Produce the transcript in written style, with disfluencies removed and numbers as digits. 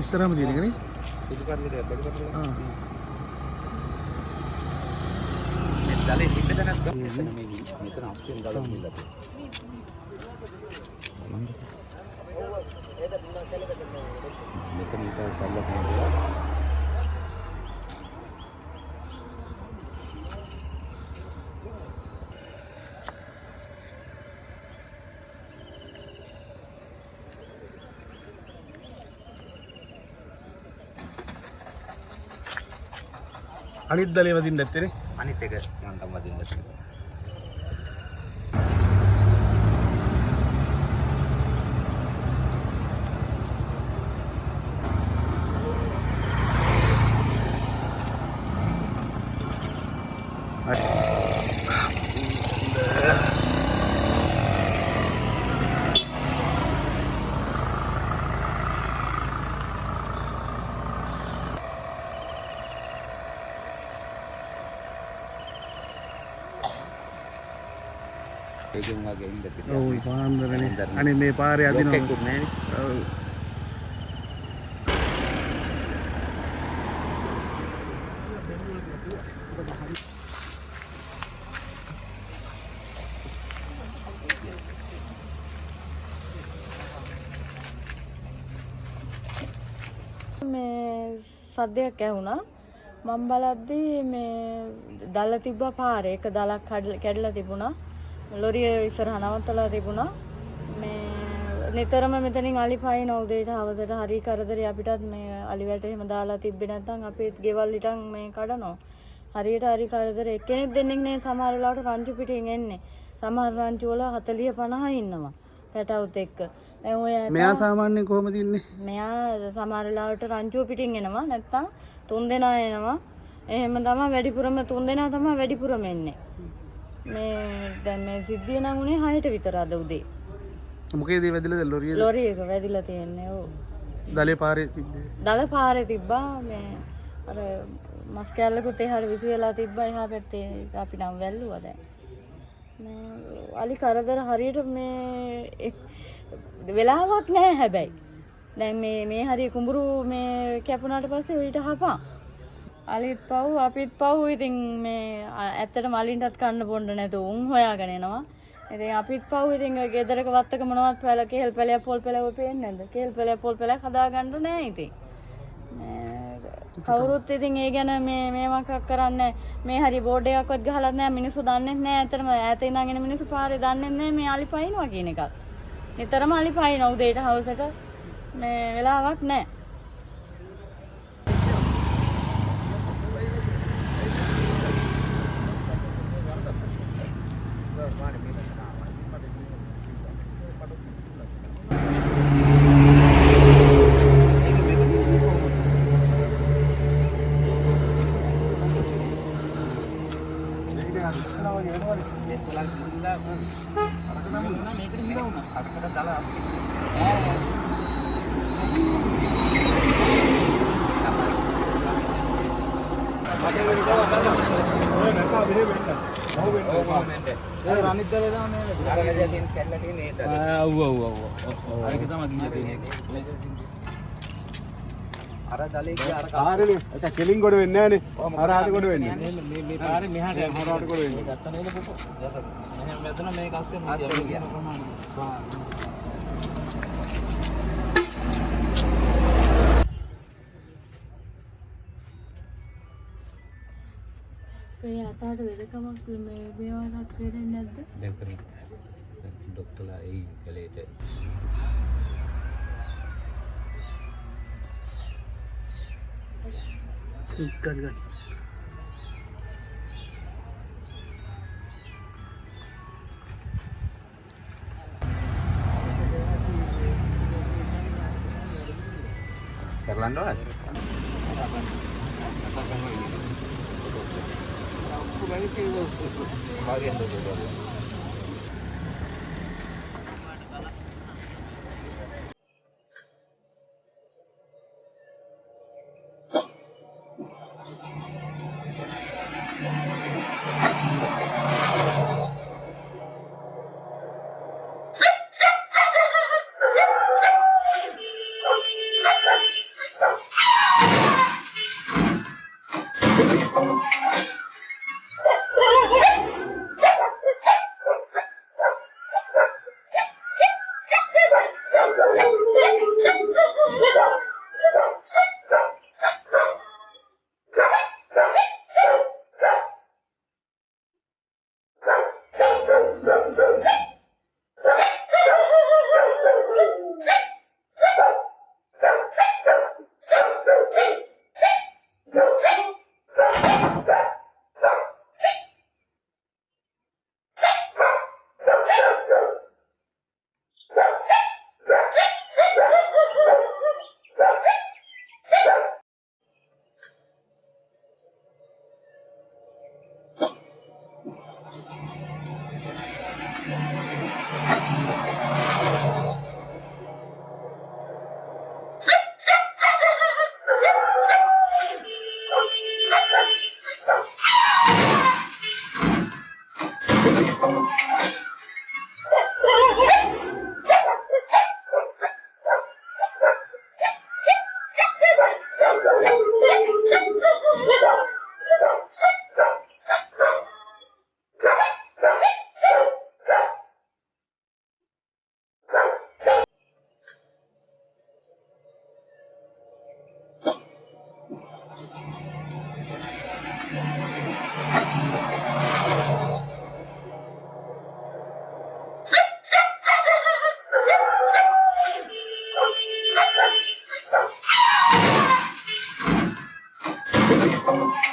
ඉස්සරහම තියෙන එක නේ. මේ දලේ හිටද නැත්නම් මෙතන මෙතන අප්ෂන් දාලා ඉඳලා මෙතන ඉත කල්ලා තියෙනවා. අනිත් දලේ වදින්න නැත්තේ නේ. අනිත් එක යන්තම් වදින්න තියෙනවා. ඒකෙන් වගේ ඉඳ පිටිය. ඔව් පාන්දරනේ. අනේ මේ පාරේ අදිනවා. ලොක්කෙකුත් නැහැනේ. ඔව්. මේ සද්දයක් ඇහුණා. මම බලද්දී මේ දල තිබ්බ පාරේ එක දලක් කැඩලා තිබුණා. ලොරිය ඉස්සරහ නවත්තලා තිබුණා. මේ නිතරම මෙතනින් අලි පයින් උදේට හවසට හරි කරදරේ අපිටත් මේ අලි වැට එහෙම දාලා තිබ්බේ නැත්නම් අපේ ගෙවල් ඊටන් මේ කඩනවා. හරියට හරි කරදරේ එක්කෙනෙක් දෙන්නෙක් නේ සමහර වෙලාවට රංචු පිටින් එන්නේ. සමහර රංචු වල 40 50 ඉන්නවා. පැටවුත් එක්ක. දැන් ඔය මෙයා සාමාන්‍යයෙන් කොහමද ඉන්නේ? මෙයා සමහර වෙලාවට රංචුව පිටින් එනවා නැත්නම් 3 දෙනා එනවා. එහෙම තමයි වැඩිපුරම 3 දෙනා තමයි වැඩිපුරම එන්නේ. මේ දැන් මේ සිද්ධිය නම් උනේ 6ට විතර අද උදේ. මොකේද වැදිලාද ලොරියද? ලොරි එක වැදිලා තියෙන්නේ. ඔව්. දලේ පාරේ තිබ්බේ. දල පාරේ තිබ්බා මේ අර මස් කැල්ලකුත් එහාට විසු වෙලා තිබ්බා එහා පැත්තේ අපි නම් වැල්ලුවා දැන්. මේ අලි කරදර හරියට මේ වෙලාවක් නැහැ හැබැයි. දැන් මේ හරිය කුඹුරු මේ කැපුණාට පස්සේ ඊට හපා. අලිත් පව් අපිත් පව් ඉතින් මේ ඇත්තටම අලින්ටත් කන්න බොන්න නැතුව උන් හොයාගෙන එනවා. ඉතින් අපිත් පව් ඉතින් ගෙදරක වත්තක මොනවත් පැල කෙහෙල් පැලයක් පොල් පැලව පේන්නේ නැද්ද? කෙහෙල් පැලයක් පොල් පැලයක් හදාගන්න නැහැ ඉතින්. කවුරුත් ඉතින් ඒ ගැන මේවක් කරන්නේ මේ හරි බෝඩ් එකක්වත් ගහලා නැහැ මිනිස්සු දන්නේ නැහැ. ඇත්තටම ඈත ඉඳන් එන මිනිස්සු පාරේ දන්නේ නැහැ මේ අලි පයින්නවා කියන එකත්. නිතරම අලි පයින්නවා උදේට හවසට මේ වෙලාවක් නැහැ. කෙලින් ගොඩ වෙන්නේ නැහනේ. අර ආට ගොඩ වෙන්නේ. මේ පාරේ මෙහාට යනවා. ආට ගොඩ වෙන්නේ. ගත්ත නේද පුතෝ? මෙහෙම වැදුනා මේක අස්තේ මොකද කියන ප්‍රමාණය. මේ අතට වෙලකමක් මේවාට කරන්නේ නැද්ද? දැන් කරමු. ડોක්ටර්ලා ඒ කලේට ගන්න. කරලන්න ඕනද? Thank you.